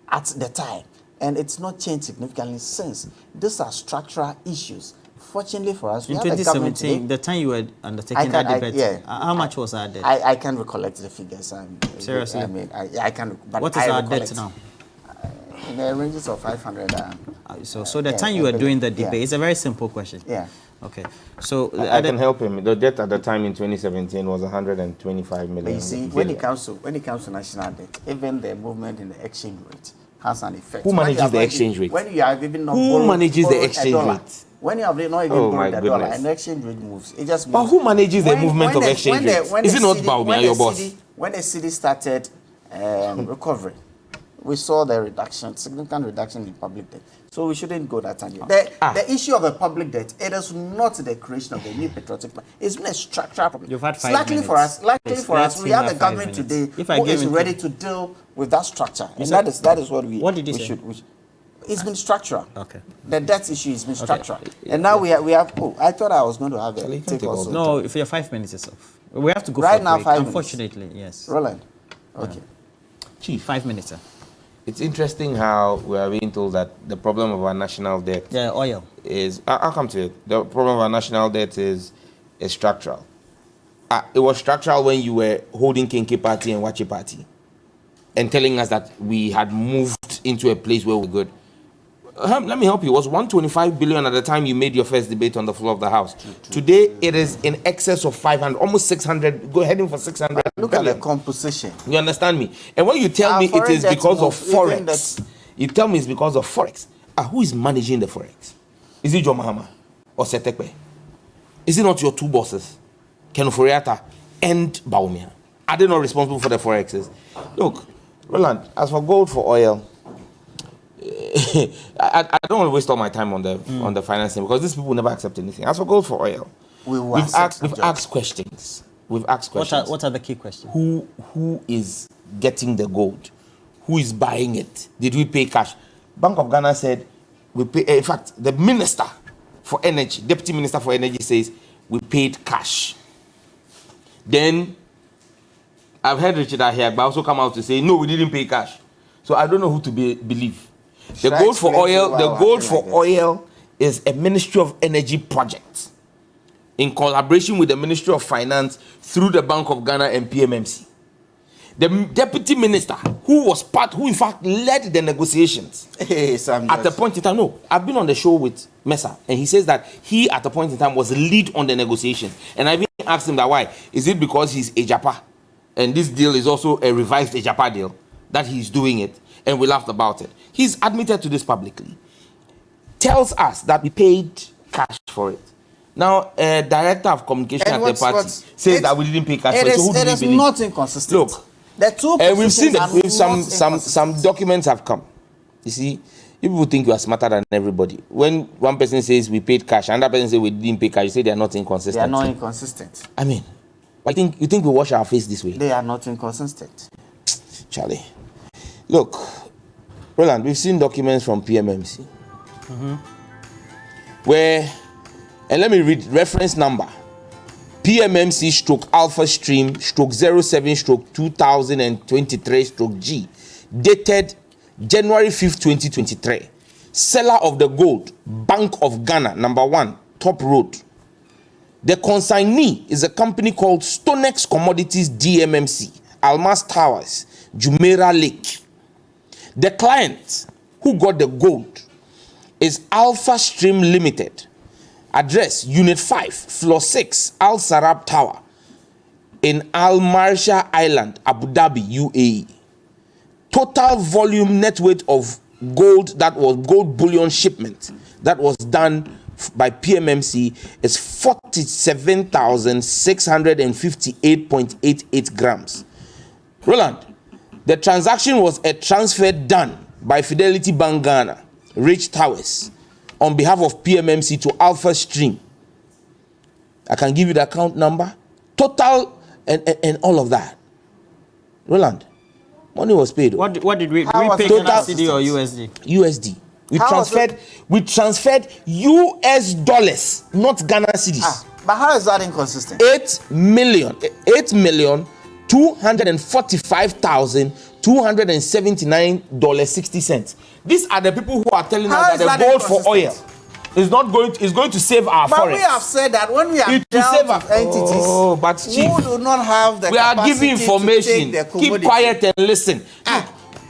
at the time, and it's not changed significantly since. These are structural issues. Fortunately for us, we In have a government 2017, today. the time you were undertaking that debate, how much was our debt? I can recollect the figures. Seriously? I mean, I can. But What is our debt now? In the ranges of 500. So the time you were doing the debate, it's a very simple question. Yeah. Okay. So I can help him. The debt at the time in 2017 was 125 million. But you see, when it comes to national debt, even the movement in the exchange rate has an effect. Who manages the exchange rate? When you have even not Who manages the exchange rate? When you have not even Oh, my borrowed a dollar, goodness. and the exchange rate moves, it just moves. But who manages the movement of exchange rate? Is it not Baumia, your boss? When the city started recovering, we saw the reduction, significant reduction in public debt. So we shouldn't go that time. The issue of the public debt, it is not the creation of the New Patriotic Party. It's been a structural problem. You've had 5 Luckily minutes. for us, Please, we let's have have a 5 government minutes. today If I who give is it to- ready to deal with that structure. And said- that is what we What did you we say? should. It's been structural. Okay. The debt issue has been structural. And now we have. Oh, I thought I was going to have a can take take also. No, if your 5 minutes is off. We have to go Right for a now, break. 5 minutes. Unfortunately, yes. Roland. Okay. Chief, 5 minutes, sir. it's interesting how we are being told that the problem of our national debt Yeah, oil. is, I'll come to it. The problem of our national debt is structural. It was structural when you were holding Kenke Party and Wachi Party and telling us that we had moved into a place where we're good. Let me help you. It was 125 billion at the time you made your first debate on the floor of the House. Today, it is in excess of 500, almost 600, heading for 600 Look at billion. the composition. You understand me? And when you tell Our me it foreign is debt because of moves, even forex, you tell me it's because of forex. Who is managing the forex? Is it John Mahama or Setekwe? Is it not your two bosses, Ken Furiata and Baumia? Are they not responsible for the forexes? Look, Roland, as for gold for oil, I don't want to waste all my time on the financing because these people never accept anything. As for gold for oil, we've asked questions. We've asked questions. What are the key questions? Who is getting the gold? Who is buying it? Did we pay cash? Bank of Ghana said we pay. In fact, the minister for energy, deputy minister for energy, says we paid cash. Then I've heard Richard Ahiagba also come out to say no, we didn't pay cash. So I don't know who to believe. The gold for oil is a Ministry of Energy project in collaboration with the Ministry of Finance through the Bank of Ghana and PMMC. The deputy minister, who in fact led the negotiations at the point in time. No, I've been on the show with Mesa, and he says that he, at the point in time, was lead on the negotiations. And I even asked him that why. Is it because he's a Japa, and this deal is also a revised Japa deal, that he's doing it, and we laughed about it. He's admitted to this publicly. Tells us that we paid cash for it. Now, director of communication at the party says that we didn't pay cash for it. So who do we believe? Not inconsistent. Look, the two we've seen that some documents have come. You see, you people think you are smarter than everybody. When one person says we paid cash, another person says we didn't pay cash, you say they are not inconsistent. They are not inconsistent. I mean, you think we wash our face this way? They are not inconsistent. Charlie, look, Roland, we've seen documents from PMMC where, and let me read reference number. PMMC stroke Alpha Stream stroke 07 stroke 2023 stroke G, dated January 5th, 2023. Seller of the gold, Bank of Ghana, number 1, Top Road. The consignee is a company called Stonex Commodities DMMC, Almas Towers, Jumeirah Lake. The client who got the gold is Alpha Stream Limited. Address Unit 5, Floor 6, Al Sarab Tower in Al Marsha Island, Abu Dhabi, UAE. Total volume net weight of gold, that was gold bullion shipment, that was done by PMMC is 47,658.88 grams. Roland, the transaction was a transfer done by Fidelity Bank Ghana, Rich Towers, on behalf of PMMC to Alpha Stream. I can give you the account number, total, and all of that. Roland, money was paid. What did we How was pay it? Ghana cedi or USD? USD. How We transferred US dollars, not Ghana cedis. But how is that inconsistent? 8,245,279.60. These are the people who are telling How us that the gold for oil is going to save our But forex. we have said that when we have It will save dealt our- with entities Oh, but Chief, who do not have the we are capacity giving to information. take the Keep commodity. quiet and listen.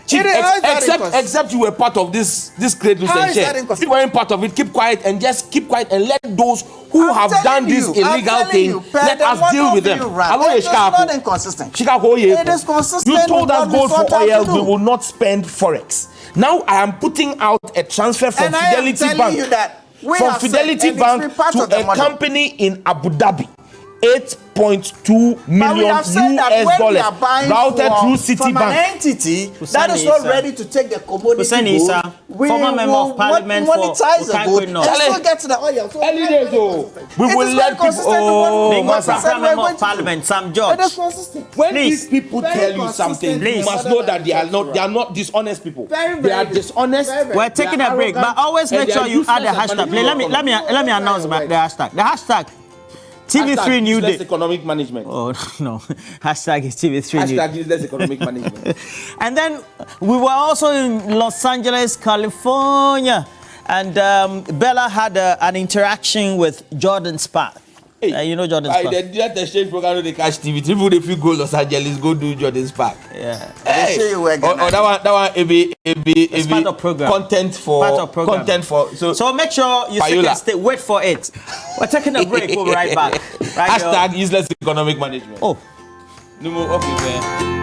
Chief, How is that inconsistent? except you were part of this great news How and is share. that If inconsistent? you weren't part of it, keep quiet and let those who I'm have telling done this you, illegal I'm thing, telling you, let the us model deal with them. being run, Hello, it is Chicago. not inconsistent. Chicago, It is consistent you told with us what we gold for sought out oil, to we do. will not spend forex. Now I am putting out a transfer from And I am Fidelity telling Bank. you that we From have said, Fidelity and it's Bank been part to of the a model. company in Abu Dhabi. 8.2 million have said that US when we dollars are buying routed through from an Citibank. entity Hussein that is not Issa. ready to take the commodity Hussein gold, Issa, we former member will of parliament for monetize the Okaigwe gold and North. still get to the oil. So Early days, though, we it will is let not consistent with people. what Oh, we Being what a we said former we're member going of to do. parliament, Sam George. It is consistent. When Please. these people Very tell you consistent. something, Please. you must know that they are not dishonest people. Very, they are very dishonest. very, very. We're taking They are a break, but arrogant, always and make they sure are you add the useless and hashtag. Let me announce Right. the hashtag. The hashtag TV3 Hashtag New useless Day. economic management. Oh no, hashtag is TV3 New Day. Hashtag useless economic management. And then we were also in Los Angeles, California, and Bella had an interaction with Jordan Spark. You know Jordan Spark? The direct exchange program, they catch TV. People, if you go Los Angeles, go do Jordan's Park. Yeah. They say you were Ghana. that one, It's part of program. content for Part of program. content for. So make sure you Payola. stay. Wait for it. We're taking a break. We'll be right back. Right, Hashtag useless economic management. Oh. No more. Okay, man.